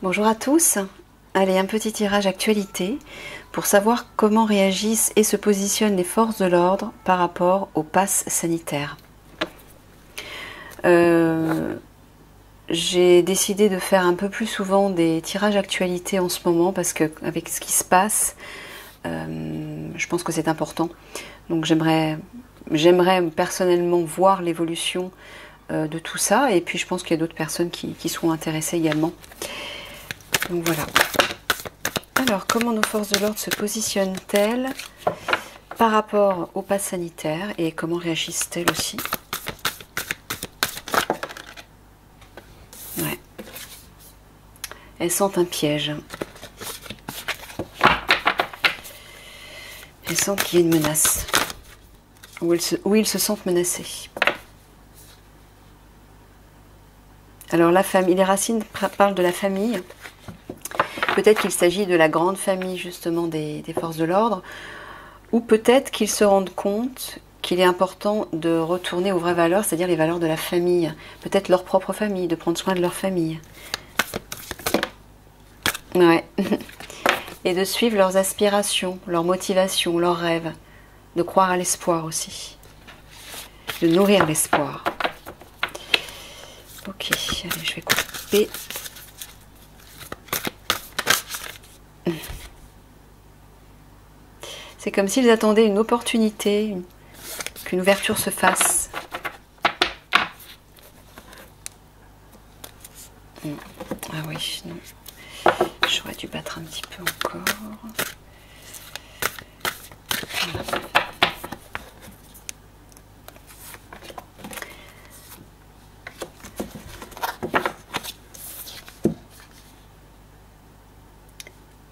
Bonjour à tous. Allez, un petit tirage actualité pour savoir comment réagissent et se positionnent les forces de l'ordre par rapport au pass sanitaire. J'ai décidé de faire un peu plus souvent des tirages actualité en ce moment parce que avec ce qui se passe, je pense que c'est important. Donc j'aimerais personnellement voir l'évolution de tout ça, et puis je pense qu'il y a d'autres personnes qui seront intéressées également. Donc voilà. Alors, comment nos forces de l'ordre se positionnent-elles par rapport au pass sanitaire et comment réagissent-elles aussi? Ouais. Elles sentent un piège. Elles sentent qu'il y a une menace. Ou ils se sentent menacés. Alors la famille, les racines parlent de la famille. Peut-être qu'il s'agit de la grande famille justement des forces de l'ordre, ou peut-être qu'ils se rendent compte qu'il est important de retourner aux vraies valeurs, c'est-à-dire les valeurs de la famille, peut-être leur propre famille, de prendre soin de leur famille. Ouais. Et de suivre leurs aspirations, leurs motivations, leurs rêves, de croire à l'espoir aussi, de nourrir l'espoir. Ok, allez, je vais couper. C'est comme s'ils attendaient une opportunité, qu'une ouverture se fasse. Ah oui, non. J'aurais dû battre un petit peu encore. Voilà.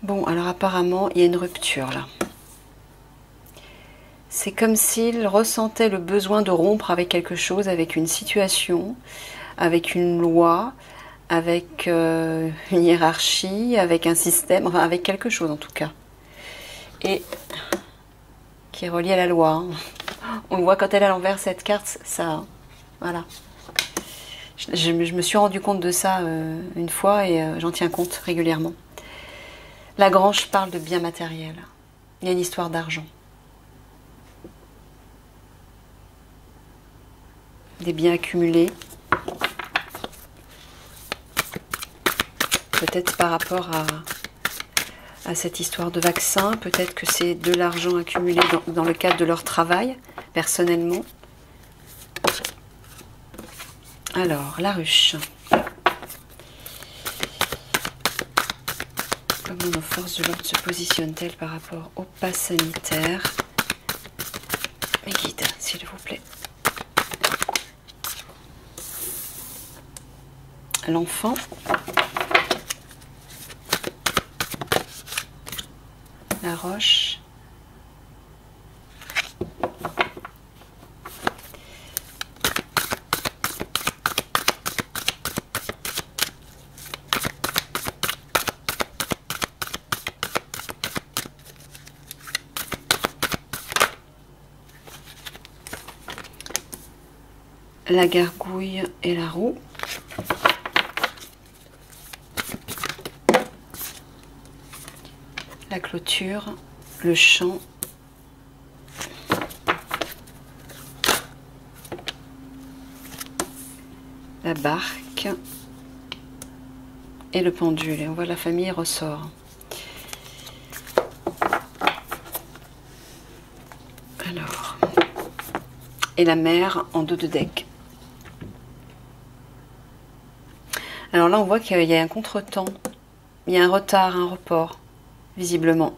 Bon, alors apparemment, il y a une rupture là. C'est comme s'ils ressentaient le besoin de rompre avec quelque chose, avec une situation, avec une loi, avec une hiérarchie, avec un système, enfin avec quelque chose en tout cas. Et qui est relié à la loi. Hein. On le voit quand elle est à l'envers, cette carte, ça, voilà. Je me suis rendu compte de ça une fois et j'en tiens compte régulièrement. Lagrange parle de biens matériels. Il y a une histoire d'argent. Des biens accumulés. Peut-être par rapport à cette histoire de vaccin, peut-être que c'est de l'argent accumulé dans le cadre de leur travail, personnellement. Alors, la ruche. Comment nos forces de l'ordre se positionnent-elles par rapport au pass sanitaire? Mes guides, s'il vous plaît. L'enfant. La roche. La gargouille et la roue. La clôture, le champ, la barque et le pendule. Et on voit la famille ressort. Alors, et la mer en dos de deck. Alors là, on voit qu'il y a un contretemps, il y a un retard, un report, visiblement,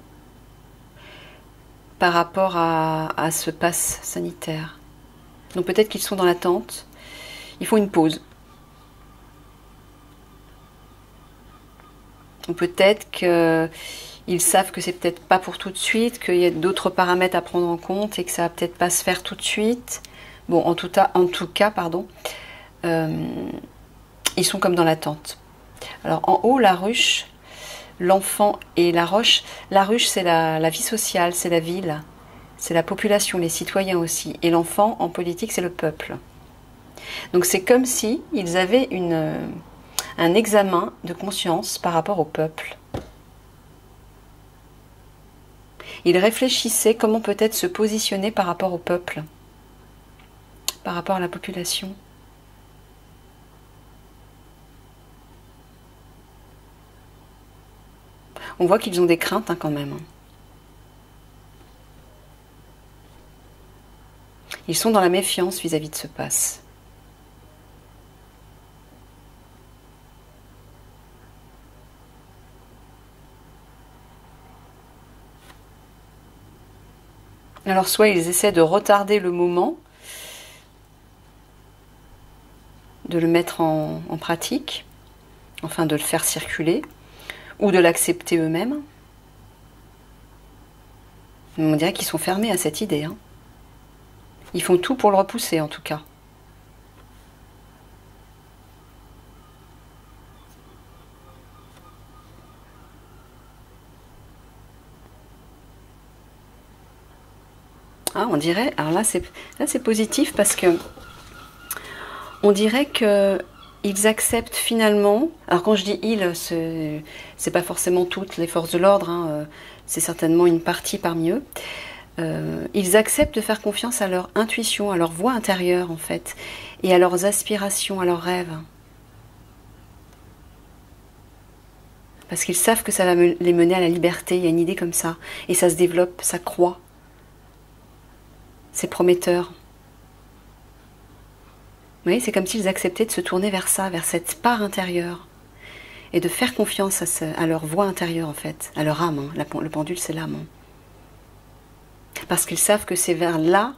par rapport à ce pass sanitaire. Donc peut-être qu'ils sont dans l'attente, ils font une pause. Ou peut-être qu'ils savent que c'est peut-être pas pour tout de suite, qu'il y a d'autres paramètres à prendre en compte et que ça va peut-être pas se faire tout de suite. Bon, en tout cas, pardon. Ils sont comme dans l'attente. Alors en haut, la ruche, l'enfant et la roche. La ruche, c'est la vie sociale, c'est la ville, c'est la population, les citoyens aussi. Et l'enfant, en politique, c'est le peuple. Donc c'est comme si ils avaient un examen de conscience par rapport au peuple. Il réfléchissait comment peut-être se positionner par rapport au peuple, par rapport à la population. On voit qu'ils ont des craintes quand même. Ils sont dans la méfiance vis-à-vis de ce passe. Alors soit ils essaient de retarder le moment, de le mettre en pratique, enfin de le faire circuler, ou de l'accepter eux-mêmes. On dirait qu'ils sont fermés à cette idée. Ils font tout pour le repousser en tout cas. Ah, on dirait, alors là c'est positif parce que on dirait que ils acceptent finalement, alors quand je dis ils, c'est pas forcément toutes les forces de l'ordre, c'est certainement une partie parmi eux, ils acceptent de faire confiance à leur intuition, à leur voix intérieure en fait, et à leurs aspirations, à leurs rêves. Parce qu'ils savent que ça va les mener à la liberté, il y a une idée comme ça, et ça se développe, ça croît. C'est prometteur. Vous voyez, c'est comme s'ils acceptaient de se tourner vers ça, vers cette part intérieure. Et de faire confiance à leur voix intérieure, en fait, à leur âme. Le pendule, c'est l'âme. Parce qu'ils savent que c'est vers là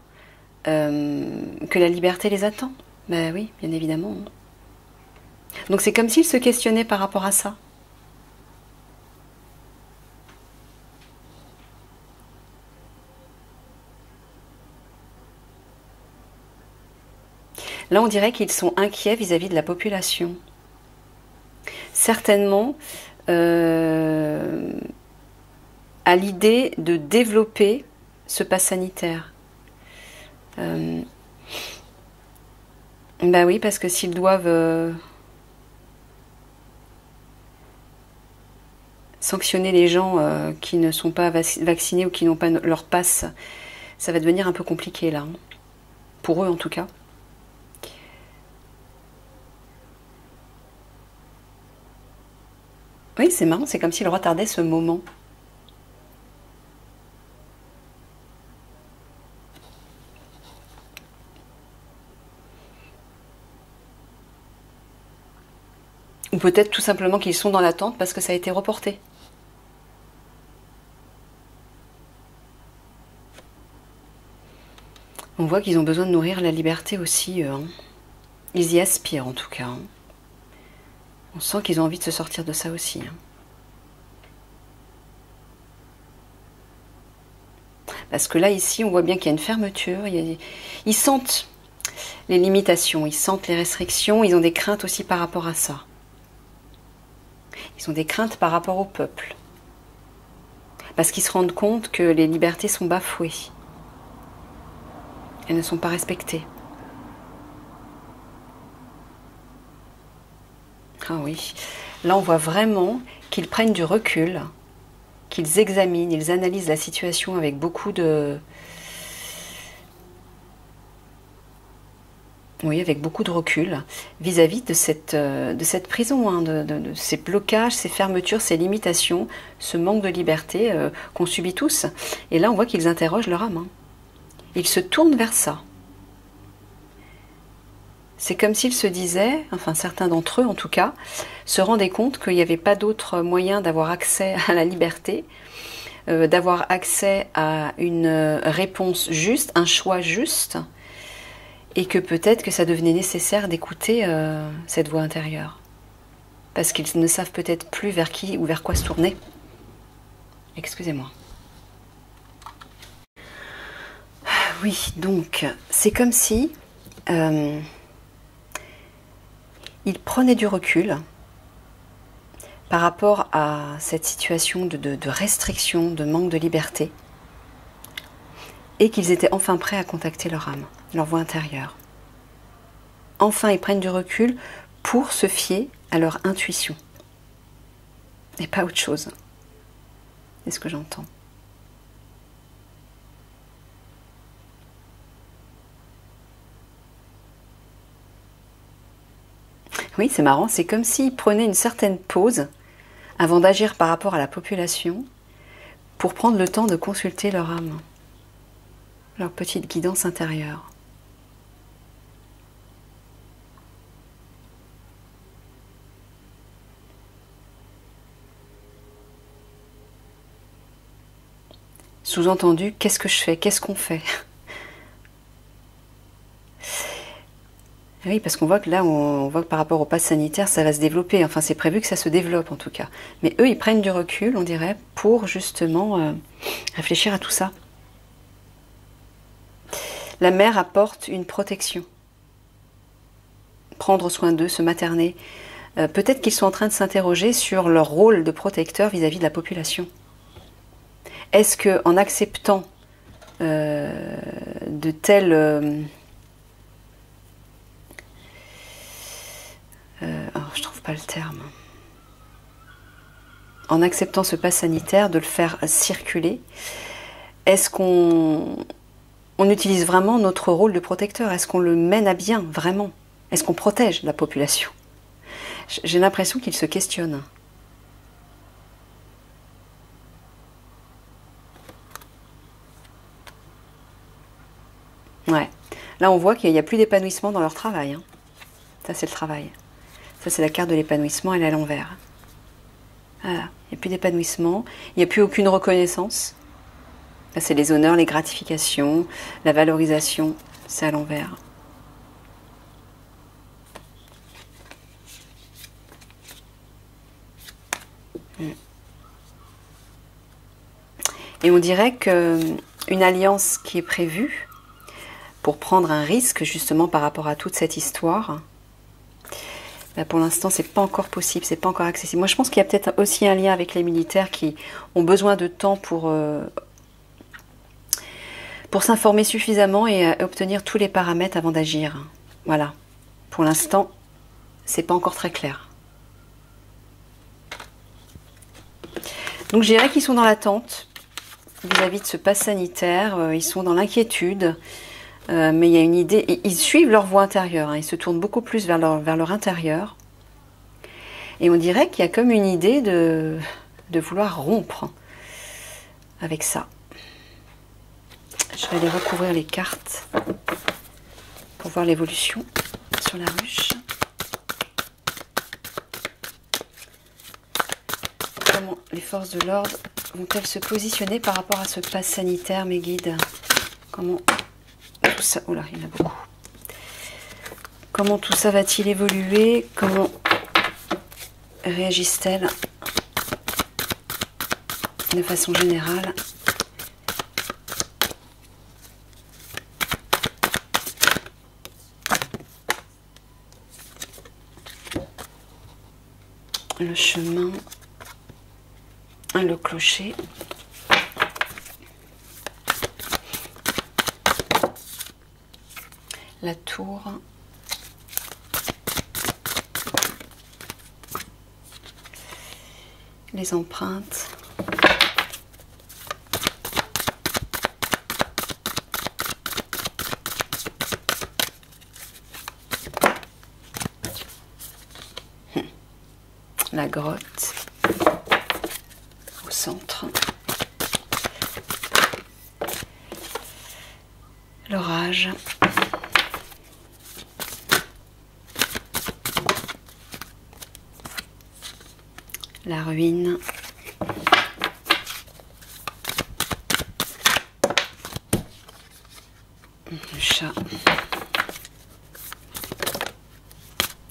que la liberté les attend. Ben oui, bien évidemment. Donc c'est comme s'ils se questionnaient par rapport à ça. Là, on dirait qu'ils sont inquiets vis-à-vis de la population. Certainement, à l'idée de développer ce pass sanitaire. Ben oui, parce que s'ils doivent sanctionner les gens qui ne sont pas vaccinés ou qui n'ont pas leur passe, ça va devenir un peu compliqué là. Pour eux en tout cas. Oui, c'est marrant, c'est comme s'il retardait ce moment. Ou peut-être tout simplement qu'ils sont dans l'attente parce que ça a été reporté. On voit qu'ils ont besoin de nourrir la liberté aussi, eux. Ils y aspirent en tout cas. On sent qu'ils ont envie de se sortir de ça aussi. Parce que là, ici, on voit bien qu'il y a une fermeture. Ils sentent les limitations, ils sentent les restrictions. Ils ont des craintes aussi par rapport à ça. Ils ont des craintes par rapport au peuple. Parce qu'ils se rendent compte que les libertés sont bafouées. Elles ne sont pas respectées. Ah oui, là on voit vraiment qu'ils prennent du recul, qu'ils examinent, ils analysent la situation avec beaucoup de... Oui, avec beaucoup de recul vis-à-vis de cette prison, de ces blocages, ces fermetures, ces limitations, ce manque de liberté qu'on subit tous. Et là on voit qu'ils interrogent leur âme. Ils se tournent vers ça. C'est comme s'ils se disaient, enfin certains d'entre eux en tout cas, se rendaient compte qu'il n'y avait pas d'autre moyen d'avoir accès à la liberté, d'avoir accès à une réponse juste, un choix juste, et que peut-être que ça devenait nécessaire d'écouter cette voix intérieure. Parce qu'ils ne savent peut-être plus vers qui ou vers quoi se tourner. Excusez-moi. Oui, donc, c'est comme si... il prenait du recul par rapport à cette situation de restriction, de manque de liberté, et qu'ils étaient enfin prêts à contacter leur âme, leur voix intérieure. Enfin, ils prennent du recul pour se fier à leur intuition. Et pas autre chose. C'est ce que j'entends. Oui, c'est marrant, c'est comme s'ils prenaient une certaine pause avant d'agir par rapport à la population pour prendre le temps de consulter leur âme, leur petite guidance intérieure. Sous-entendu, qu'est-ce que je fais? Qu'est-ce qu'on fait? Oui, parce qu'on voit que là, on voit que par rapport au pass sanitaire, ça va se développer. Enfin, c'est prévu que ça se développe en tout cas. Mais eux, ils prennent du recul, on dirait, pour justement réfléchir à tout ça. La mère apporte une protection. Prendre soin d'eux, se materner. Peut-être qu'ils sont en train de s'interroger sur leur rôle de protecteur vis-à-vis de la population. Est-ce qu'en acceptant de telles... je trouve pas le terme. En acceptant ce pass sanitaire, de le faire circuler, est-ce qu'on utilise vraiment notre rôle de protecteur? Est-ce qu'on le mène à bien, vraiment? Est-ce qu'on protège la population? J'ai l'impression qu'ils se questionnent. Ouais. Là, on voit qu'il n'y a plus d'épanouissement dans leur travail. Hein. Ça, c'est le travail. Ça, c'est la carte de l'épanouissement, elle est à l'envers. Voilà. Il n'y a plus d'épanouissement. Il n'y a plus aucune reconnaissance. Là, c'est les honneurs, les gratifications, la valorisation. C'est à l'envers. Et on dirait qu'une alliance qui est prévue pour prendre un risque justement par rapport à toute cette histoire, là, pour l'instant, c'est pas encore possible, c'est pas encore accessible. Moi, je pense qu'il y a peut-être aussi un lien avec les militaires qui ont besoin de temps pour s'informer suffisamment et obtenir tous les paramètres avant d'agir. Voilà. Pour l'instant, c'est pas encore très clair. Donc, je dirais qu'ils sont dans l'attente vis-à-vis de ce pass sanitaire. Ils sont dans l'inquiétude. Mais il y a une idée, ils suivent leur voie intérieure, hein, ils se tournent beaucoup plus vers leur intérieur. Et on dirait qu'il y a comme une idée de vouloir rompre avec ça. Je vais aller recouvrir les cartes pour voir l'évolution sur la ruche. Comment les forces de l'ordre vont-elles se positionner par rapport à ce pass sanitaire, mes guides? Comment tout ça, oh là, il y en a beaucoup. Comment tout ça va-t-il évoluer? Comment réagissent-elles de façon générale? Le chemin, le clocher. La tour, les empreintes, la grotte au centre, l'orage. La ruine, le chat,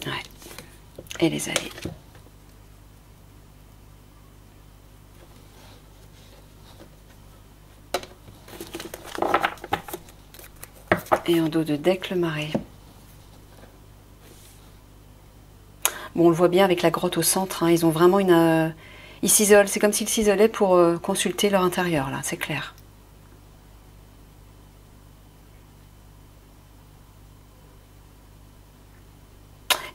ouais. Et les allées. Et en dos de deck, le marais. Bon, on le voit bien avec la grotte au centre, hein, ils ont vraiment une... ils s'isolent, c'est comme s'ils s'isolaient pour consulter leur intérieur, là, c'est clair.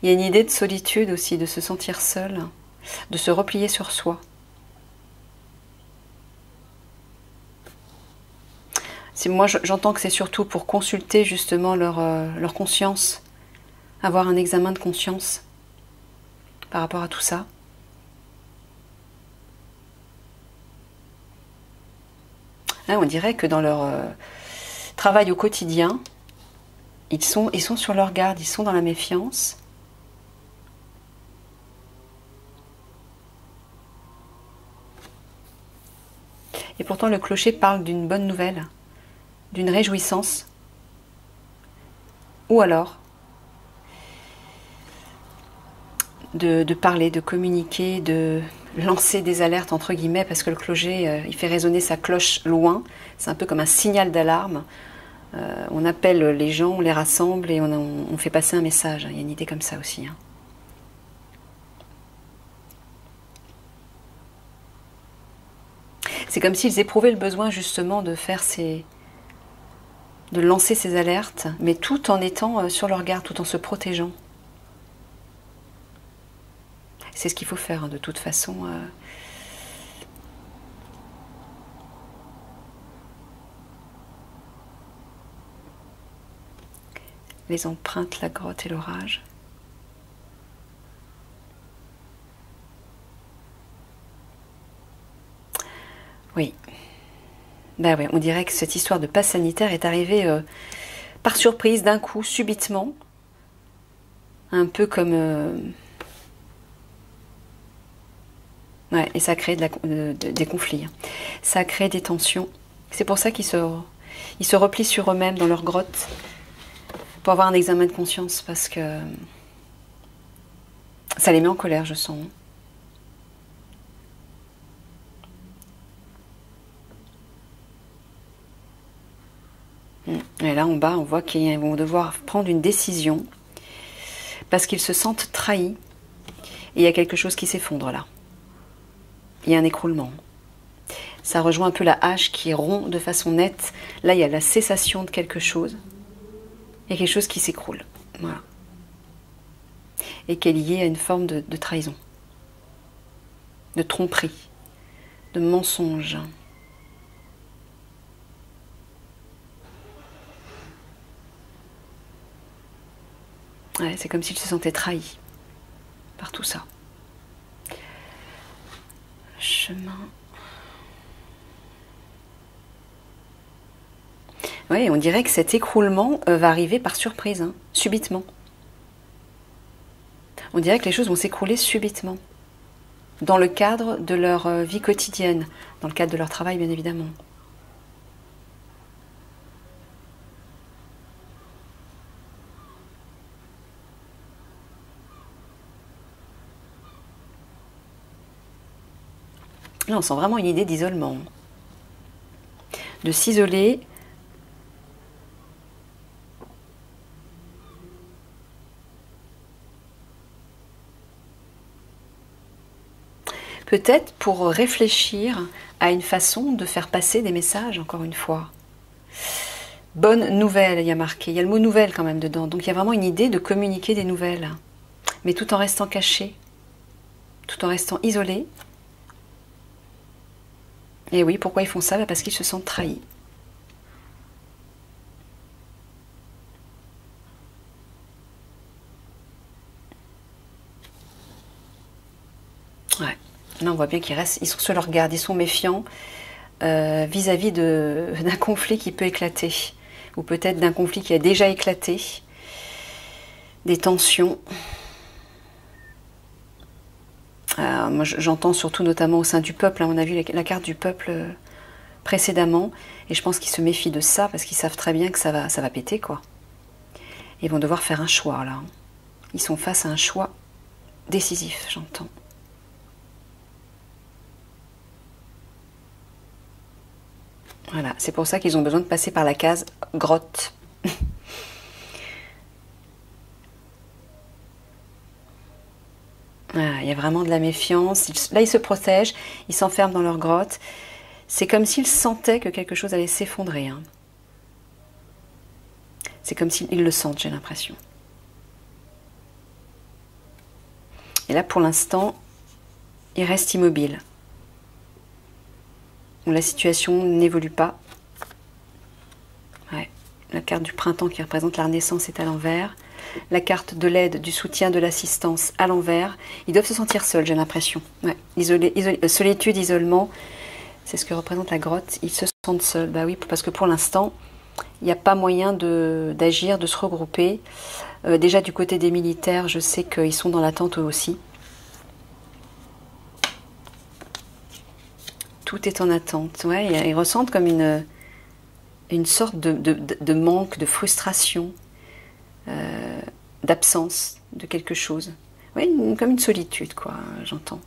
Il y a une idée de solitude aussi, de se sentir seul, de se replier sur soi. Moi, j'entends que c'est surtout pour consulter justement leur conscience, avoir un examen de conscience par rapport à tout ça. Là, on dirait que dans leur travail au quotidien, ils sont sur leur garde, ils sont dans la méfiance. Et pourtant, le clocher parle d'une bonne nouvelle, d'une réjouissance. Ou alors, de parler, de communiquer, de lancer des alertes, entre guillemets, parce que le clocher, il fait résonner sa cloche loin. C'est un peu comme un signal d'alarme. On appelle les gens, on les rassemble et on fait passer un message. Il y a une idée comme ça aussi. Hein. C'est comme s'ils éprouvaient le besoin justement de lancer ces alertes, mais tout en étant sur leur garde, tout en se protégeant. C'est ce qu'il faut faire, hein, de toute façon. Les empreintes, la grotte et l'orage. Oui. Ben ouais, on dirait que cette histoire de passe sanitaire est arrivée par surprise, d'un coup, subitement. Un peu comme... Ouais, et ça a créé des conflits. Ça a créé des tensions. C'est pour ça qu'ils se replient sur eux-mêmes dans leur grotte pour avoir un examen de conscience, parce que ça les met en colère, je sens. Et là, en bas, on voit qu'ils vont devoir prendre une décision parce qu'ils se sentent trahis. Et il y a quelque chose qui s'effondre là. Il y a un écroulement. Ça rejoint un peu la hache qui rompt de façon nette. Là, il y a la cessation de quelque chose. Il y a quelque chose qui s'écroule. Voilà. Et qui est lié à une forme de trahison, de tromperie, de mensonge. Ouais, c'est comme s'ils se sentaient trahis par tout ça. Chemin. Oui, on dirait que cet écroulement va arriver par surprise, hein, subitement. On dirait que les choses vont s'écrouler subitement, dans le cadre de leur vie quotidienne, dans le cadre de leur travail, bien évidemment. Là, on sent vraiment une idée d'isolement. De s'isoler. Peut-être pour réfléchir à une façon de faire passer des messages, encore une fois. Bonne nouvelle, il y a marqué. Il y a le mot nouvelle quand même dedans. Donc il y a vraiment une idée de communiquer des nouvelles. Mais tout en restant caché. Tout en restant isolé. Et oui, pourquoi ils font ça? Parce qu'ils se sentent trahis. Ouais. Là, on voit bien ils sont sur leur garde, ils sont méfiants vis-à-vis d'un conflit qui peut éclater. Ou peut-être d'un conflit qui a déjà éclaté. Des tensions. Moi, j'entends surtout notamment au sein du peuple. Hein, on a vu la carte du peuple précédemment. Et je pense qu'ils se méfient de ça parce qu'ils savent très bien que ça va péter, quoi. Ils vont devoir faire un choix, là. Ils sont face à un choix décisif, j'entends. Voilà, c'est pour ça qu'ils ont besoin de passer par la case grotte. Voilà, il y a vraiment de la méfiance. Là, ils se protègent, ils s'enferment dans leur grotte. C'est comme s'ils sentaient que quelque chose allait s'effondrer. Hein. C'est comme s'ils le sentent, j'ai l'impression. Et là, pour l'instant, ils restent immobiles. La situation n'évolue pas. Ouais. La carte du printemps qui représente la renaissance est à l'envers. La carte de l'aide, du soutien, de l'assistance à l'envers. Ils doivent se sentir seuls, j'ai l'impression. Ouais. Solitude, isolement, c'est ce que représente la grotte. Ils se sentent seuls. Bah oui, parce que pour l'instant, il n'y a pas moyen d'agir, de se regrouper. Déjà du côté des militaires, je sais qu'ils sont dans l'attente eux aussi. Tout est en attente. Ouais, ils ressentent comme une sorte de manque, de frustration, d'absence de quelque chose. Oui, comme une solitude, quoi, j'entends.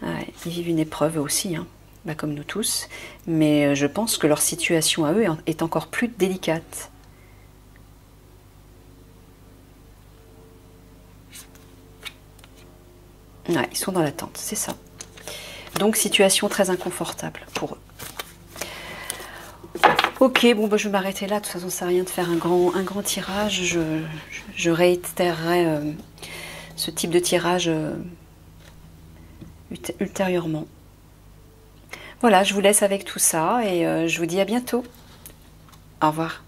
Ouais, ils vivent une épreuve eux aussi, hein, bah, comme nous tous, mais je pense que leur situation à eux est encore plus délicate. Ouais, ils sont dans l'attente, c'est ça. Donc situation très inconfortable pour eux. Ok, bon, bah, je vais m'arrêter là. De toute façon, ça sert à rien de faire un grand tirage. Je réitérerai ce type de tirage ultérieurement. Voilà, je vous laisse avec tout ça et je vous dis à bientôt. Au revoir.